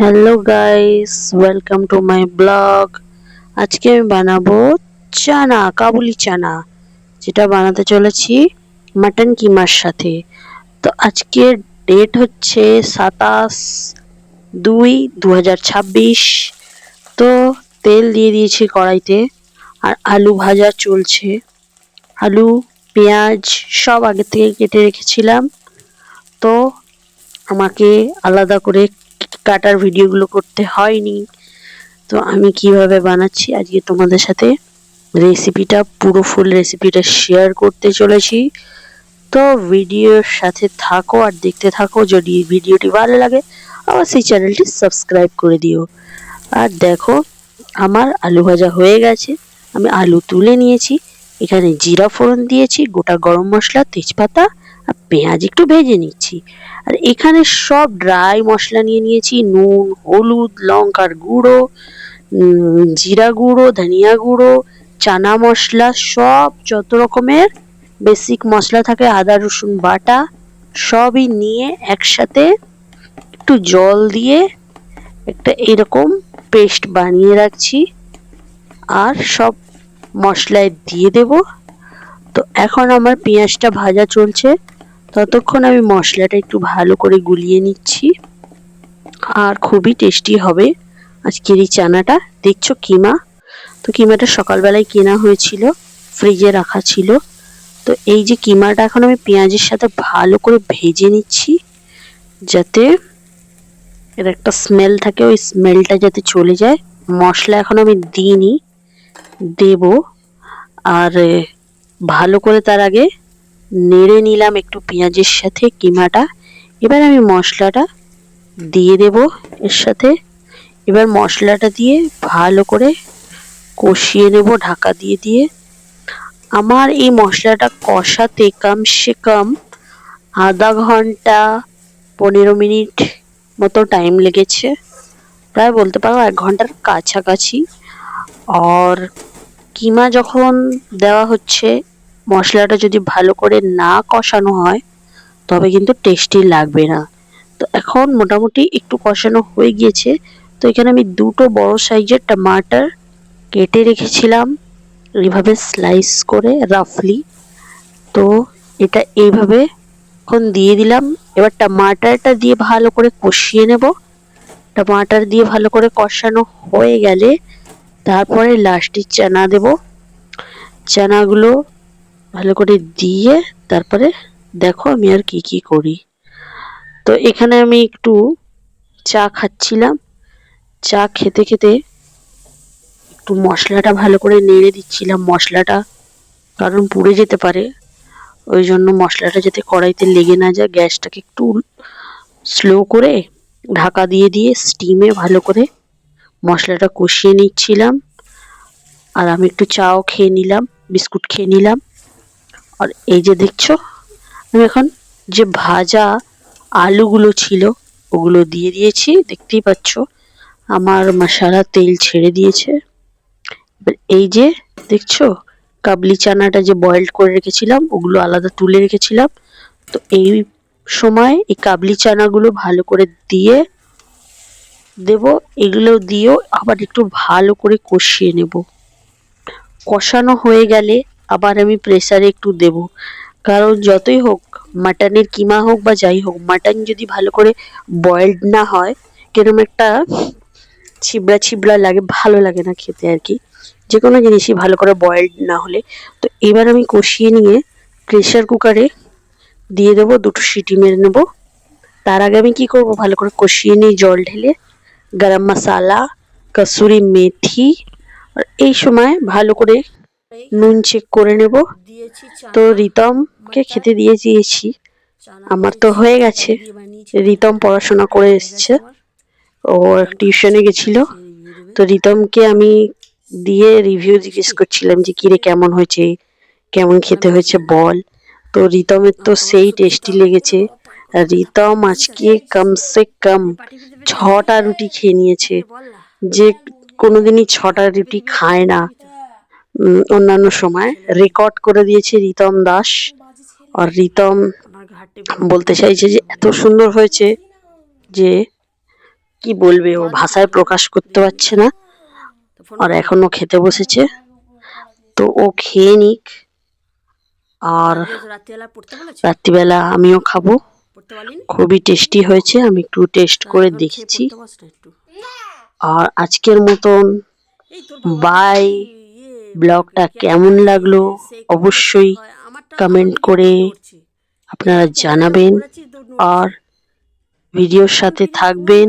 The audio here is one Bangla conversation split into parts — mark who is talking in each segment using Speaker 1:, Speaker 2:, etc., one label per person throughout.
Speaker 1: Hello guys, welcome to my blog. আজকে আমি বানাবো চানা, কাবুলি চানা, যেটা বানাতে চলেছি মাটন কিমার সাথে। তো আজকের ডেট হচ্ছে 27/2/2026। তো তেল দিয়ে দিয়েছি কড়াইতে, আর আলু ভাজা চলছে। আলু, পেঁয়াজ সব আগে থেকে কেটে রেখেছিলাম। তো আমাকে আলাদা করে কাটার ভিডিওগুলো করতে হয়নি। তো আমি কিভাবে বানাচ্ছি আজকে তোমাদের সাথে রেসিপিটা, পুরো ফুল রেসিপিটা শেয়ার করতে চলেছি। তো ভিডিওর সাথে থাকো আর দেখতে থাকো। যদি ভিডিওটি ভালো লাগে অবশ্যই চ্যানেলটি সাবস্ক্রাইব করে দিও। আর দেখো, আমার আলু ভাজা হয়ে গেছে। আমি আলু তুলে নিয়েছি, এখানে জিরা ফোড়ন দিয়েছি, গোটা গরম মশলা, তেজপাতা আর পেঁয়াজ একটু ভেজে নিচ্ছি। আর এখানে সব ড্রাই মশলা নিয়ে নিয়েছি, নুন, হলুদ, লঙ্কার গুঁড়ো, জিরা গুঁড়ো, ধনিয়া গুঁড়ো, চানা মশলা, সব যত রকমের বেসিক মশলা থাকে, আদা রসুন বাটা, সবই নিয়ে একসাথে একটু জল দিয়ে একটা এরকম পেস্ট বানিয়ে রাখছি। আর সব মশলায় দিয়ে দেব। তো এখন আমার পেঁয়াজটা ভাজা চলছে, ততক্ষণ আমি মশলাটা একটু ভালো করে গুলিয়ে নিচ্ছি। আর খুবই টেস্টি হবে আজকের এই চানাটা। দেখছো কিমা, তো কিমাটা সকালবেলায় কেনা হয়েছিল, ফ্রিজে রাখা ছিল। তো এই যে কিমাটা এখন আমি পেঁয়াজের সাথে ভালো করে ভেজে নিচ্ছি, যাতে এর একটা স্মেল থাকে, ওই স্মেলটা যাতে চলে যায়। মশলা এখন আমি দিইনি, দেব। আর ভালো করে তার আগে নেড়ে নিলাম একটু পেঁয়াজের সাথে কিমাটা। এবার আমি মশলাটা দিয়ে দেব এর সাথে। এবার মশলাটা দিয়ে ভালো করে কষিয়ে নেব ঢাকা দিয়ে দিয়ে। আমার এই মশলাটা কষাতে কমসে কম আধা ঘন্টা 15 মিনিট মতো টাইম লেগেছে, প্রায় বলতে পারো 1 ঘন্টার কাছাকাছি। আর কিমা যখন দেওয়া হচ্ছে, মশলাটা যদি ভালো করে না কষানো হয় তবে কিন্তু টেস্টি লাগবে না। তো এখন মোটামুটি একটু কষানো হয়ে গিয়েছে। তো এখানে আমি দুটো বড় সাইজের টমাটার কেটে রেখেছিলাম এইভাবে স্লাইস করে রাফলি। তো এটা এইভাবে এখন দিয়ে দিলাম। এবার টমাটারটা দিয়ে ভালো করে কষিয়ে নেব। টমাটার দিয়ে ভালো করে কষানো হয়ে গেলে তারপরে লাস্টে চানা দেব। চানাগুলো ভালো করে দিয়ে তারপরে দেখো আমি আর কি কি করি। তো এখানে আমি একটু চা খাচ্ছিলাম। চা খেতে খেতে একটু মশলাটা ভালো করে নেড়ে দিচ্ছিলাম। মশলাটা কারণ পুড়ে যেতে পারে, ওই জন্য মশলাটা যাতে কড়াইতে লেগে না যায়, গ্যাসটাকে একটু স্লো করে ঢাকা দিয়ে দিয়ে স্টিমে ভালো করে মশলাটা কষিয়ে নিচ্ছিলাম। আর আমি একটু চাও খেয়ে নিলাম, বিস্কুট খেয়ে নিলাম। আর এই যে দেখছো, আমি এখন যে ভাজা আলুগুলো ছিল ওগুলো দিয়ে দিয়েছি, দেখতেই পাচ্ছ আমার মশলা তেল ছেড়ে দিয়েছে। এবার এই যে দেখছো, কাবলি চানাটা যে বয়েলড করে রেখেছিলাম ওগুলো আলাদা তুলে রেখেছিলাম। তো এই সময় এই কাবলি চানাগুলো ভালো করে দিয়ে দেব। এগুলো দিয়েও আবার একটু ভালো করে কষিয়ে নেব। কষানো হয়ে গেলে আবার আমি প্রেসারে একটু দেব, কারণ যতই হোক মাটনের কিমা হোক বা যাই হোক, মাটন যদি ভালো করে বয়েলড না হয় কিরকম একটা ছিবড়া ছিবড়া লাগে, ভালো লাগে না খেতে আর কি, যে কোনো জিনিসই ভালো করে বয়েলড না হলে। তো এবার আমি কষিয়ে নিয়ে প্রেসার কুকারে দিয়ে দেবো, দুটো সিটি মেরে নেব। তার আগে আমি কি করব, ভালো করে কষিয়ে নিয়ে জল ঢেলে গরম মশলা, কসুরি মেথি, আর এই সময় ভালো করে নুন চেক করে নেব। তো রিতমকে খেতে দিয়ে দিয়েছি, আমার তো হয়ে গেছে। রিতম পড়াশোনা করে এসছে, ও টিউশনে গেছিল। তো রিতমকে আমি দিয়ে রিভিউ জিজ্ঞেস করছিলাম যে কিরে কেমন হয়েছে, কেমন খেতে হয়েছে বল। তো রিতমের তো সেই টেস্টি লেগেছে। রিতম আজকে কমসে কম 6টা রুটি খেয়ে নিয়েছে, যে কোনোদিনই 6টা রুটি খায় না অন্যান্য সময়। রেকর্ড করে দিয়েছে রিতম দাস। আর রিতম বলতে চাইছে যে এত সুন্দর হয়েছে যে কি বলবে, ও ভাষায় প্রকাশ করতে পারছে না। আর এখনো খেতে বসেছে, তো ও খেয়ে নিক। আর রাত্রিবেলা আমিও খাবো। খুবই টেস্টি হয়েছে, আমি একটু টেস্ট করে দেখেছি। আর আজকের মতন বাই। ব্লগটা কেমন লাগলো অবশ্যই কমেন্ট করে আপনারা জানাবেন, আর ভিডিওর সাথে থাকবেন,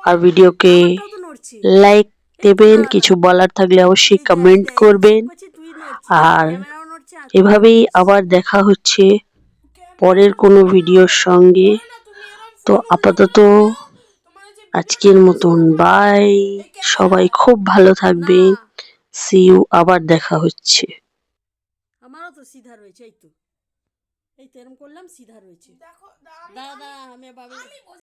Speaker 1: আর ভিডিওকে লাইক দেবেন। কিছু বলার থাকলে অবশ্যই কমেন্ট করবেন। আর এভাবেই আবার দেখা হচ্ছে পরের কোনো ভিডিওর সঙ্গে। তো আপাতত আজকের মতন বাই। সবাই খুব ভালো থাকবেন। সি ইউ, আবার দেখা হচ্ছে। আমারও তো সিধা রয়েছে, এই তো এরকম করলাম, সিধা রয়েছে। দাদা আমি